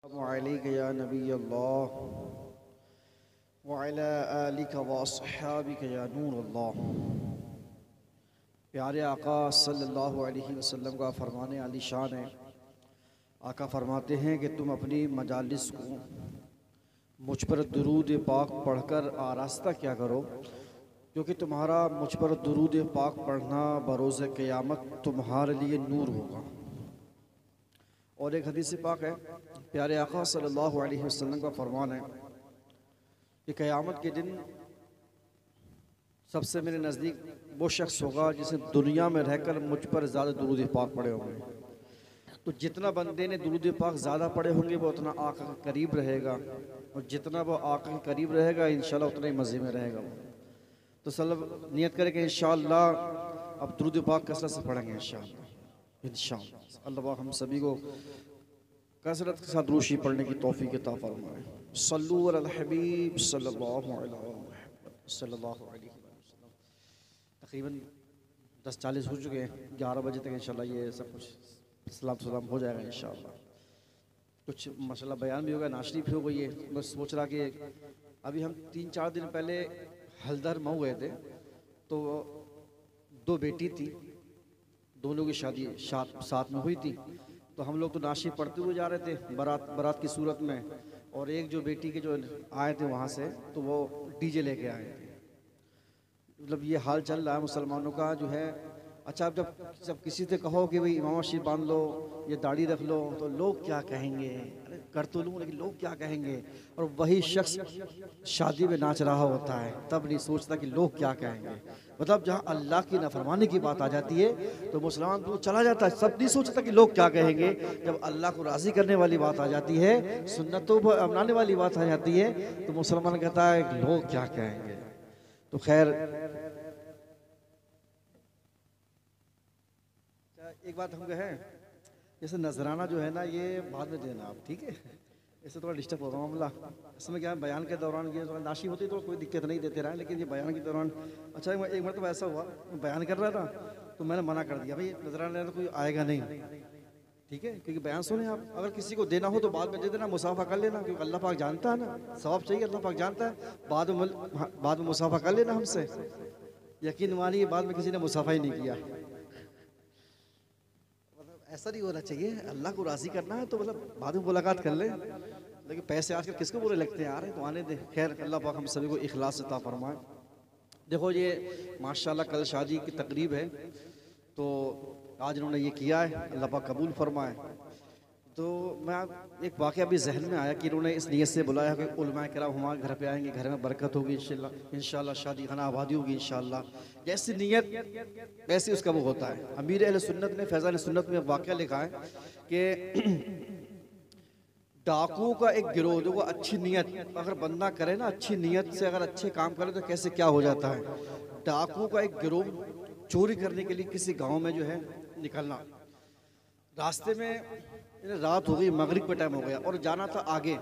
अलैका या नबी अल्लाह व अला आलिका व अस्हाबिका या नूर अल्लाह। प्यारे आका सल्लल्लाहु अलैहि वसल्लम का फरमाने आली शान है। आका फरमाते हैं कि तुम अपनी मजालिस को मुझ पर दुरूद पाक पढ़कर आरास्ता क्या करो, क्योंकि तुम्हारा मुझ पर दुरूद पाक पढ़ना बरोज़ क़यामत तुम्हारे लिए नूर होगा। और एक हदीस पाक है, प्यारे आका सल्लल्लाहु अलैहि वसल्लम का फरमान है कि क़यामत के दिन सबसे मेरे नज़दीक वो शख्स होगा जिसने दुनिया में रहकर मुझ पर ज़्यादा दुरूद पाक पढ़े होंगे। तो जितना बंदे ने दुरूद पाक ज़्यादा पढ़े होंगे वो उतना आका के करीब रहेगा, और जितना वो आका के करीब रहेगा इंशाल्लाह उतना ही मज़े में रहेगा वो। तो सब नियत करें कि इंशाल्लाह अब दुरूद पाक कसरत से पढ़ेंगे इंशाल्लाह। अल्लाह हम सभी को कसरत के साथ रूशी पढ़ने की तौफीक अता फरमाए। सल्लु अलल हबीब सल्लल्लाहु अलैहि वसल्लम। तकरीबन 10:40 हो चुके हैं, 11 बजे तक इंशाल्लाह ये सब कुछ सलाम हो जाएगा इंशाल्लाह। कुछ माशाल्लाह बयान भी होगा, नाशरी भी हो गई है। मैं सोच रहा कि अभी हम 3-4 दिन पहले हल्दर मऊ गए थे, तो 2 बेटी थी, दोनों की शादी साथ में हुई थी। तो हम लोग तो नाशी पढ़ते हुए जा रहे थे बारात की सूरत में, और एक जो बेटी के जो आए थे वहाँ से, तो वो डीजे लेके आए थे। मतलब ये हाल चल रहा है मुसलमानों का जो है। अच्छा, अब जब किसी से कहो कि भाई इमाम शरीफ बांध लो, ये दाढ़ी रख लो, तो लोग क्या कहेंगे। अरे कर तो लूँ लेकिन लोग क्या कहेंगे। और वही शख्स शादी में नाच रहा होता है, तब नहीं सोचता कि लोग क्या कहेंगे। मतलब जहाँ अल्लाह की नाफरमानी की बात आ जाती है तो मुसलमान तो चला जाता है, सब नहीं सोचता कि लोग क्या कहेंगे। जब अल्लाह को राज़ी करने वाली बात आ जाती है, सुन्नतों पर अपनाने वाली बात आ जाती है, तो मुसलमान कहता है लोग क्या कहेंगे। तो खैर, एक बात हम कहें, जैसे नजराना जो है ना, ये बाद में देना आप, ठीक है। इससे थोड़ा डिस्टर्ब होगा मामला। इसमें क्या है, बयान के दौरान ये थोड़ा नाशी होती तो कोई दिक्कत नहीं देते रहा, लेकिन ये बयान के दौरान। अच्छा, एक मरतबा ऐसा हुआ, बयान कर रहा था तो मैंने मना कर दिया, भाई नजराना तो कोई आएगा नहीं, ठीक है। क्योंकि बयान सुने आप, अगर किसी को देना हो तो बाद में दे देना, मुसाफा कर लेना, क्योंकि अल्लाह पाक जानता है ना, सवाब चाहिए, अल्लाह पाक जानता है। बाद में मुसाफा कर लेना हमसे। यकीन मानिए बाद में किसी ने मुसाफा ही नहीं किया। ऐसा नहीं होना चाहिए, अल्लाह को राज़ी करना है तो मतलब बाद में मुलाकात कर ले। लेकिन पैसे आजकल किसको बुरे लगते हैं यार, तो आने दे। खैर, अल्लाह पाक हम सभी को इखलास अता फरमाए। देखो ये माशाल्लाह कल शादी की तकरीब है, तो आज इन्होंने ये किया है, अल्लाह पाक कबूल फरमाए। तो मैं एक वाक़या भी जहन में आया कि इन्होंने इस नियत से बुलाया कि उलमा किराम हमारे घर पे आएंगे, घर में बरकत होगी इंशाल्लाह, शादी खाना आबादी होगी इंशाल्लाह। जैसी नियत वैसे उसका वो होता है। अमीर अहले सुन्नत ने फैज़ान सुन्नत में वाक़या लिखा है कि डाकुओं का एक गिरोह, जो अच्छी नियत अगर बंदा करे ना, अच्छी नियत से अगर अच्छे काम करे तो कैसे क्या हो जाता है। डाकुओं का एक गिरोह चोरी करने के लिए किसी गाँव में जो है निकलना, रास्ते में रात हो गई, मगरिब का टाइम हो गया और जाना था आगे।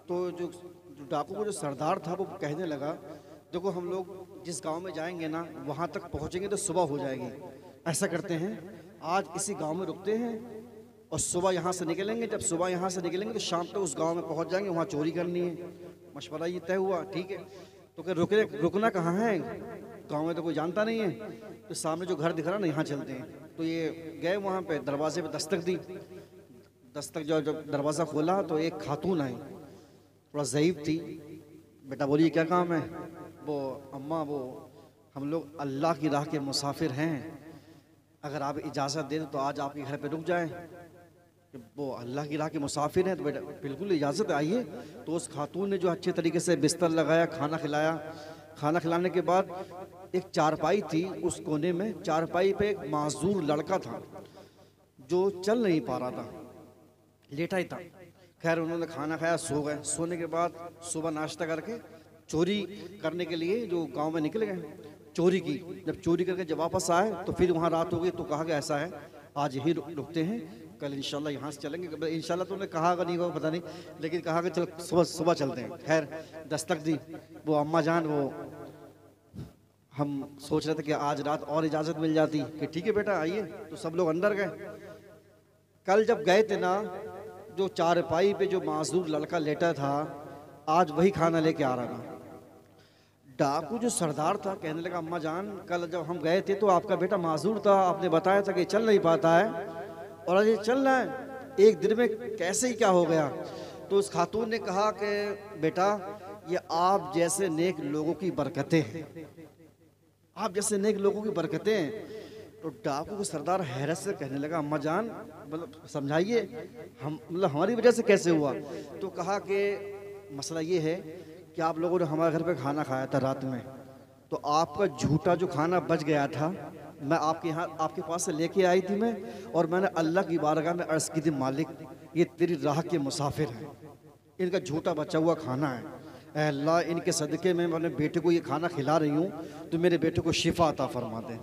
तो जो डाकू का जो सरदार था वो कहने लगा, देखो हम लोग जिस गांव में जाएंगे ना, वहां तक पहुंचेंगे तो सुबह हो जाएगी। ऐसा करते हैं, आज इसी गांव में रुकते हैं और सुबह यहाँ से निकलेंगे। जब सुबह यहाँ से निकलेंगे तो शाम तक उस गाँव में पहुँच जाएंगे, वहाँ चोरी करनी है। मशवरा ये तय हुआ, ठीक है। तो क्या रुकना कहाँ है, गाँव में तो कोई जानता नहीं है, तो सामने जो घर दिख रहा ना, यहाँ चलते हैं। तो ये गए वहाँ पे, दरवाजे पे दस्तक दी। दस्तक जब दरवाज़ा खोला तो एक खातून आई, थोड़ा ज़ईफ़ थी। बेटा बोलिए क्या काम है। वो अम्मा, वो हम लोग अल्लाह की राह के मुसाफिर हैं, अगर आप इजाज़त दें तो आज आपके घर पे रुक जाएं। वो अल्लाह की राह के मुसाफिर हैं तो बेटा बिल्कुल इजाज़त, आइए। तो उस खातून ने जो अच्छे तरीके से बिस्तर लगाया, खाना खिलाया। खाना खिलाने के बाद एक चारपाई थी, उस कोने में चारपाई पे एक माजूर लड़का था जो चल नहीं पा रहा था, लेटा ही था। खैर उन्होंने खाना खाया, सो गए। सोने के बाद सुबह नाश्ता करके चोरी करने के लिए जो गांव में निकल गए, चोरी की। जब चोरी करके जब वापस आए तो फिर वहाँ रात हो गई। तो कहा गया ऐसा है, आज यहीं रुकते हैं, कल इंशाल्लाह यहाँ से चलेंगे। इंशाल्लाह तो उन्होंने कहा नहीं होगा पता नहीं, लेकिन कहा कि चल सुबह चलते हैं। खैर दस्तक दी वो अम्मा जान, वो हम सोच रहे थे कि आज रात और इजाज़त मिल जाती कि ठीक है बेटा आइए। तो सब लोग अंदर गए। कल जब गए थे ना, जो चारपाई पे जो माजूर लड़का लेटा था, आज वही खाना लेके आ रहा था। डाकू जो सरदार था कहने लगा, अम्मा जान कल जब हम गए थे तो आपका बेटा माजूर था, आपने बताया था कि चल नहीं पाता है और आज ये चल रहा है, एक दिन में कैसे ही क्या हो गया। तो उस खातून ने कहा कि बेटा ये आप जैसे नेक लोगों की बरकतें हैं, आप जैसे नेक लोगों की बरकतें हैं। तो डाकू को सरदार हैरत से कहने लगा, अम्मा जान मतलब समझाइए, हम मतलब हमारी वजह से कैसे हुआ। तो कहा कि मसला ये है कि आप लोगों ने हमारे घर पे खाना खाया था रात में, तो आपका झूठा जो खाना बच गया था मैं आपके यहाँ आपके पास से लेके आई थी मैं, और मैंने अल्लाह की बारगाह में अर्ज़ की थी, मालिक ये तेरी राह के मुसाफिर हैं, इनका झूठा बचा हुआ खाना है, ऐ अल्लाह इनके सदक़े में मैं अपने बेटे को ये खाना खिला रही हूँ, तो मेरे बेटे को शिफा अता फरमा दे।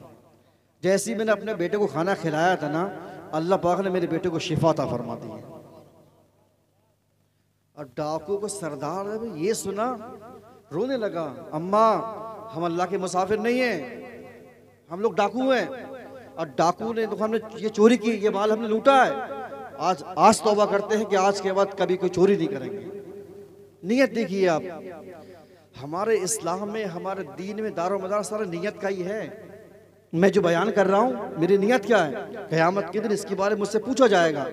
जैसे ही मैंने अपने बेटे को खाना खिलाया था ना, अल्लाह पाक ने मेरे बेटे को शिफा अता फरमा दी। और डाकू को सरदार ने ये सुना, रोने लगा, अम्मा हम अल्लाह के मुसाफिर नहीं हैं, हम लोग डाकू हैं, और डाकू ने तो हमने ये चोरी की, ये माल हमने लूटा है, आज तौबा करते हैं कि आज के बाद कभी कोई चोरी नहीं करेंगे। नियत देखिए आप, हमारे इस्लाम में हमारे दीन में दारो मदार सारा नियत का ही है। मैं जो बयान कर रहा हूँ मेरी नियत क्या है, क़यामत के दिन इसके बारे में मुझसे पूछा जाएगा,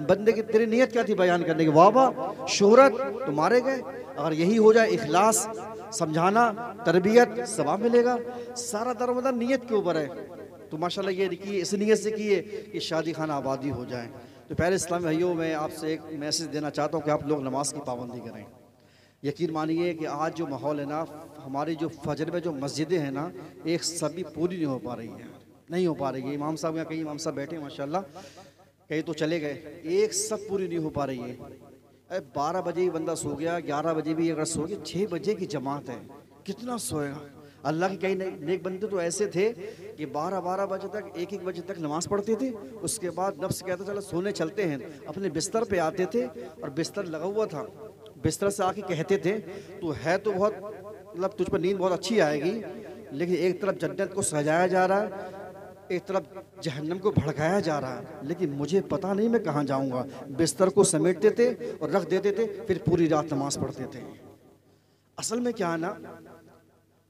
बंदे की तेरी नियत क्या थी बयान करने की, वाह वाह शोहरत तो मारे गए, अगर यही हो जाए इखलास समझाना तरबियत सवाब मिलेगा। सारा दारोमदार नियत के ऊपर है। तो माशाल्लाह ये देखिए इस नियत से किए कि शादी खाना आबादी हो जाए। तो पहले इस्लामी भाइयों मैं आपसे एक मैसेज देना चाहता हूँ कि आप लोग नमाज की पाबंदी करें। यकीन मानिए कि आज जो माहौल है ना, हमारी जो फजर में जो मस्जिदें हैं ना, एक सभी पूरी नहीं हो पा रही हैं, नहीं हो पा रही है। इमाम साहब यहाँ कई इमाम साहब बैठे हैं माशाल्लाह, कहीं तो चले गए, एक सब पूरी नहीं हो पा रही है। 12 बजे ही बंदा सो गया, 11 बजे भी अगर सो गया, 6 बजे की जमात है, कितना सोएगा। अल्लाह के कई नेक बंदे तो ऐसे थे कि 12-12 बजे तक 1-1 बजे तक नमाज पढ़ते थे, उसके बाद नफ्स कहता चलो सोने चलते हैं, अपने बिस्तर पे आते थे और बिस्तर लगा हुआ था, बिस्तर से आके कहते थे तो है तो बहुत मतलब तुझ पर नींद बहुत अच्छी आएगी, लेकिन एक तरफ जन्नत को सजाया जा रहा है, एक तरफ जहन्नम को भड़काया जा रहा है, लेकिन मुझे पता नहीं मैं कहाँ जाऊँगा। बिस्तर को समेटते थे और रख देते थे, फिर पूरी रात नमाज पढ़ते थे। असल में क्या है ना,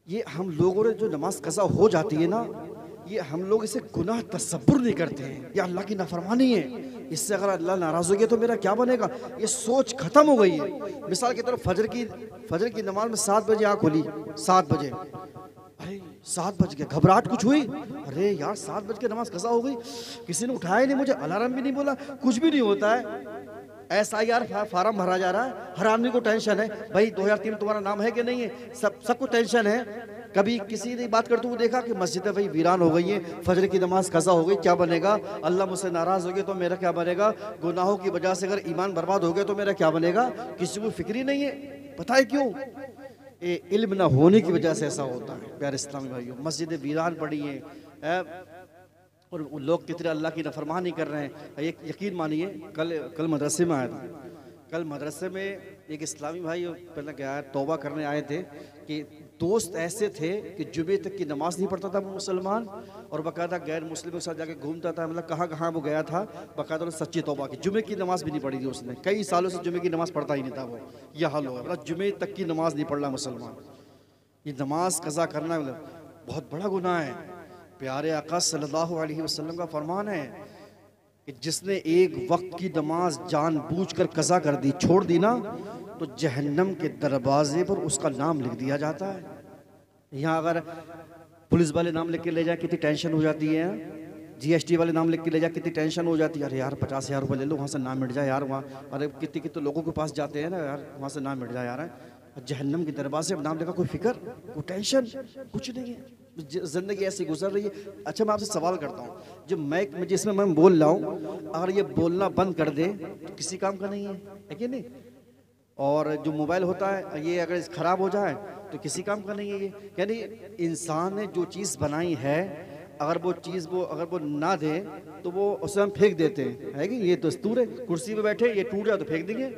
ये हम लोगों ने जो नमाज कज़ा हो जाती है ना, ये हम लोग इसे गुनाह तसब्बुर नहीं करते हैं, ये अल्लाह की नाफरमानी है, इससे अगर अल्लाह नाराज़ हो गया तो मेरा क्या बनेगा, ये सोच ख़त्म हो गई है। मिसाल की तरफ फजर की नमाज में 7 बजे आँख खुली, 7 बजे, अरे 7 बज गए, घबराहट कुछ हुई, अरे यार 7 बज के नमाज कज़ा हो गई, किसी ने उठाया नहीं मुझे, अलार्म भी नहीं बोला, कुछ भी नहीं होता है। SIR फार्म भरा जा रहा है, हर आदमी को टेंशन है, भाई 2003 तुम्हारा नाम है कि नहीं है, सबको टेंशन है। कभी किसी ने बात करते हुए देखा कि मस्जिदें भाई वीरान हो गई हैं, फजर की नमाज कज़ा हो गई, क्या बनेगा, अल्लाह मुझसे नाराज़ हो गया तो मेरा क्या बनेगा, गुनाहों की वजह से अगर ईमान बर्बाद हो गया तो मेरा क्या बनेगा, किसी को फिक्र ही नहीं है। पता है क्यों? इल्म ना होने की वजह से ऐसा होता है। प्यारे इस्लामी भाइयों, मस्जिदें वीरान पड़ी हैं और लोग कितने अल्लाह की नाफरमानी कर रहे हैं। एक यकीन मानिए, कल मदरसे में आया था, कल मदरसे में एक इस्लामी भाई पहले क्या है तौबा करने आए थे कि दोस्त ऐसे थे कि जुमे तक की नमाज नहीं पढ़ता था वो मुसलमान, और बाकायदा गैर मुस्लिम के साथ जाके घूमता था, मतलब कहाँ कहाँ वो गया था, बाकायदा सच्ची तौबा की, जुमे की नमाज भी नहीं पढ़ी थी उसने, कई सालों से जुमे की नमाज पढ़ता ही नहीं था वो। यह हाल होगा, मतलब जुमे तक की नमाज नहीं पढ़ रहा मुसलमान। ये नमाज कज़ा करना मतलब बहुत बड़ा गुनाह है। प्यारे आका सल्लल्लाहु अलैहि वसल्लम का फरमान है कि जिसने एक वक्त की नमाज जानबूझकर कज़ा कर दी, छोड़ दी ना, तो जहन्नम के दरवाजे पर उसका नाम लिख दिया जाता है। यहाँ अगर पुलिस वाले नाम लिख के ले जाए कितनी टेंशन हो जाती है, GST वाले नाम लिख के ले जाए कितनी टेंशन हो जाती है, अरे यार 50,000 रुपये ले लो, वहाँ से नाम मिट जाए यार, वहाँ अरे कितने कितने लोगों के पास जाते हैं ना यार, वहाँ से नाम मिट जाए यार। जहन्नम के दरवाजे पर नाम लिखा, कोई फिक्र कोई टेंशन कुछ नहीं है, ज़िंदगी ऐसी गुजर रही है। अच्छा मैं आपसे सवाल करता हूँ, जो मैं जिसमें मैं बोल रहा हूँ, अगर ये बोलना बंद कर दे तो किसी काम का नहीं है कि नहीं, और जो मोबाइल होता है ये अगर ख़राब हो जाए तो किसी काम का नहीं है ये। यानी इंसान ने जो चीज़ बनाई है, अगर वो चीज़ अगर वो ना दे तो वो उसे हम फेंक देते हैं, है कि ये दस्तूर है। कुर्सी पे बैठे ये टूट जाए तो फेंक देंगे।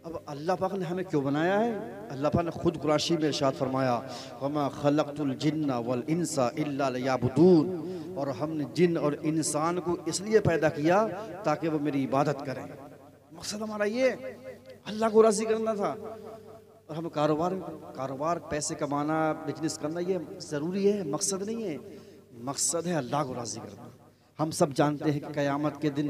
अब अल्लाह पाक ने हमें क्यों बनाया है? अल्लाह पाक ने खुद कुरान शरीफ में इरशाद फरमाया, वमा खलक़तुल जिन्ना वल इंसा इल्ला लियअबुदून, और हमने जिन और इंसान को इसलिए पैदा किया ताकि वो मेरी इबादत करें। मकसद हमारा ये अल्लाह को राज़ी करना था। और हम कारोबार पैसे कमाना, बिजनेस करना ये ज़रूरी है, मकसद नहीं है। मकसद है अल्लाह को राज़ी करना। हम सब जानते हैं कि क़यामत के दिन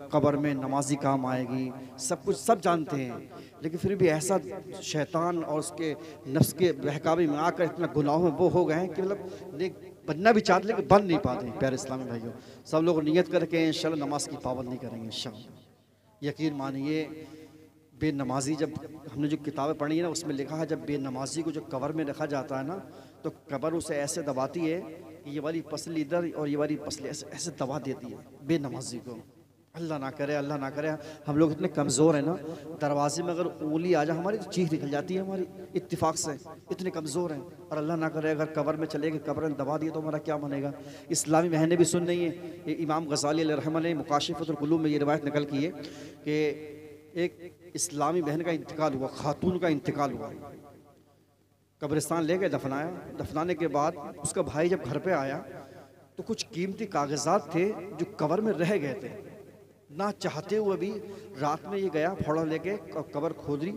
कब्र में नमाजी काम आएगी, सब कुछ सब जानते हैं, लेकिन फिर भी ऐसा शैतान और उसके नफ्स के बहकावे में आकर इतना गुनाहों में वो हो गए हैं कि मतलब नेक बनना भी चाहते लेकिन बन नहीं पाते। प्यारे इस्लामी भाइयों, सब लोग नियत करके इंशाल्लाह नमाज की पाबंदी करेंगे इंशाल्लाह। यकीन मानिए, बेनमाजी जब हमने जो किताबें पढ़ी है ना, उसमें लिखा है जब बेनमाजी को जो कब्र में रखा जाता है ना, तो कब्र उसे ऐसे दबाती है कि ये वाली पसली इधर और ये वाली पसली ऐसे ऐसे दबा देती है बेनमाजी को। अल्लाह ना करे, अल्लाह ना करे। हम लोग इतने कमज़ोर हैं ना, दरवाजे में अगर उंगली आ जाए हमारी तो चीख निकल जाती है हमारी, इत्तिफाक से इतने कमज़ोर हैं। और अल्लाह ना करे अगर कब्र में चले गए, कब्र में दबा दिए तो हमारा क्या बनेगा। इस्लामी बहनें भी सुन रही हैं। ये इमाम गज़ाली अलैहिर्रहमह ने मुकाशिफ़तुल क़ुलूब में ये रिवायत नकल की है कि एक इस्लामी बहन का इंतकाल हुआ, खातून का इंतकाल हुआ, कब्रिस्तान ले गए, दफनाया। दफनाने के बाद उसका भाई जब घर पे आया तो कुछ कीमती कागजात थे जो कब्र में रह गए थे। ना चाहते हुए भी रात में ये गया, फावड़ा लेके कब्र खोदी,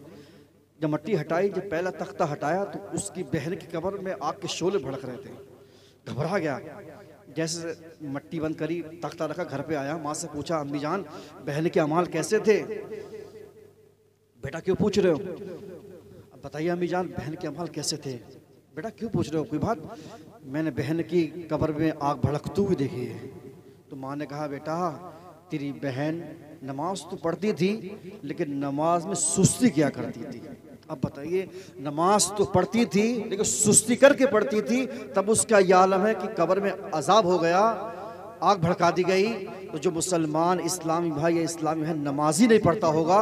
जब मट्टी हटाई, जब पहला तख्ता हटाया तो उसकी बहन की कब्र में आग के शोले भड़क रहे थे। घबरा गया, जैसे मट्टी बंद करी, तख्ता रखा, घर पे आया, माँ से पूछा, अम्मी जान बहन के अमाल कैसे थे। बेटा क्यों पूछ रहे हो? बताइए अम्मी जान बहन के अमाल कैसे थे। बेटा क्यों पूछ रहे हो, कोई बात? मैंने बहन की कब्र में आग भड़कती हुई देखी है। तो माँ ने कहा, बेटा तेरी बहन नमाज तो पढ़ती थी लेकिन नमाज में सुस्ती क्या करती थी। अब बताइए, नमाज तो पढ़ती थी लेकिन सुस्ती करके पढ़ती थी, तब उसका यह आलम है कि कब्र में अजाब हो गया, आग भड़का दी गई। तो जो मुसलमान इस्लामी भाई या इस्लामी बहन नमाजी नहीं पढ़ता होगा,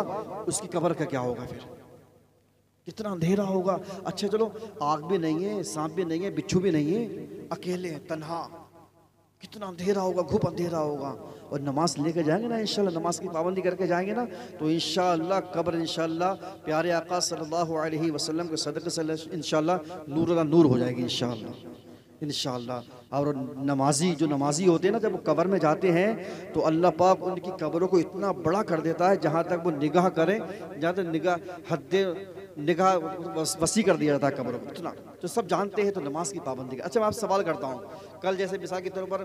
उसकी कब्र का क्या होगा, फिर कितना अंधेरा होगा। अच्छा चलो, आग भी नहीं है, सांप भी नहीं है, बिच्छू भी नहीं है, अकेले तन्हा, कितना अंधेरा होगा, घुप अंधेरा होगा। और नमाज लेके जाएंगे ना इंशाल्लाह, नमाज की पाबंदी करके जाएंगे ना, तो इंशाल्लाह कब्र इंशाल्लाह प्यारे आका सल्लल्लाहु अलैहि वसल्लम के सदक़े से इंशाल्लाह नूर नूर हो जाएगी इंशाल्लाह। और नमाजी जो नमाजी होते हैं ना, जब वो कब्र में जाते हैं तो अल्लाह पाक उनकी कब्रों को इतना बड़ा कर देता है, जहाँ तक वो निगाह करें, जहाँ तक निगाह वसी कर दिया जाता है कब्रों को, इतना तो सब जानते हैं। तो नमाज की पाबंदी। अच्छा मैं आपसे सवाल करता हूँ, कल जैसे मिसाल के तौर पर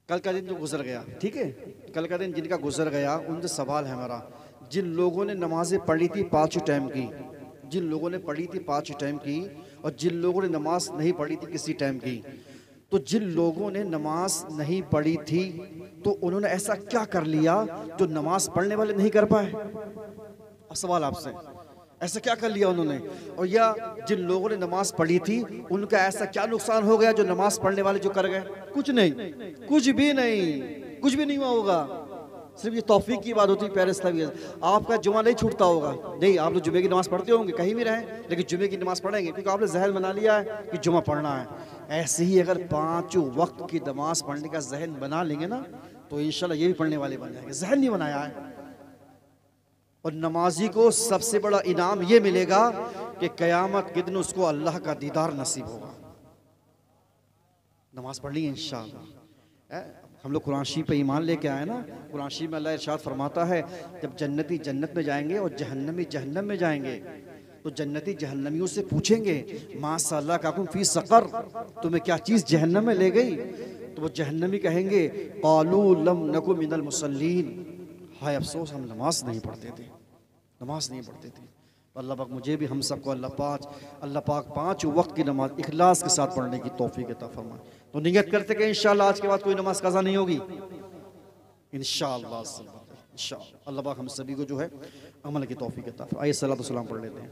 कल का दिन जो गुजर गया, ठीक है, कल का दिन जिनका गुजर गया उनसे सवाल है हमारा, जिन लोगों ने नमाजें पढ़ी थी 5 टाइम की, जिन लोगों ने पढ़ी थी 5 टाइम की, और जिन लोगों ने नमाज नहीं पढ़ी थी किसी टाइम की, तो जिन लोगों ने नमाज नहीं पढ़ी थी तो उन्होंने ऐसा क्या कर लिया जो नमाज पढ़ने वाले नहीं कर पाए। अब सवाल आपसे, ऐसा क्या कर लिया उन्होंने? और या जिन लोगों ने नमाज पढ़ी थी उनका ऐसा क्या नुकसान हो गया जो नमाज पढ़ने वाले जो कर गए? कुछ नहीं, कुछ भी नहीं हुआ होगा। सिर्फ ये तौफीक की बात होती है। प्यारे इस्लामी, आपका जुमा नहीं छूटता होगा, नहीं आप लोग जुमे की नमाज पढ़ते होंगे कहीं भी रहें, लेकिन जुमे की नमाज पढ़ेंगे क्योंकि आपने जहन बना लिया है कि जुमा पढ़ना है। ऐसे ही अगर 5 वक्त की नमाज पढ़ने का जहन बना लेंगे ना, तो इंशाल्लाह ये भी पढ़ने वाले बन जाएंगे। जहन नहीं बनाया है। और नमाजी को सबसे बड़ा इनाम ये मिलेगा कि क़यामत के दिन उसको अल्लाह का दीदार नसीब होगा। नमाज पढ़ ली इंशाअल्लाह। हम लोग कुरान शरीफ पे ईमान लेके आए ना, कुरान शरीफ में अल्लाह इरशाद फरमाता है, जब जन्नती जन्नत में जाएंगे और जहन्नमी जहन्नम में जाएंगे तो जन्नती जहन्नमियों से पूछेंगे, माशाअल्लाह काकुम फी सक़र, तुम्हें क्या चीज़ जहन्नम में ले गई? तो वो जहन्नमी कहेंगे, क़ालू लम नकु मिनल मुसल्लीन, हाय अफसोस हम नमाज नहीं पढ़ते थे। अल्लाह पाक मुझे भी हम सबको अल्लाह पाक 5 वक्त की नमाज इखलास के साथ पढ़ने की तौफीक अता फरमाए। तो नियत करते कि इंशाअल्लाह आज के बाद कोई नमाज कज़ा नहीं होगी इंशाअल्लाह। अल्लाह पाक हम सभी को जो है अमल की तौफीक अता फरमाए। आइए सलात व सलाम पढ़ लेते हैं।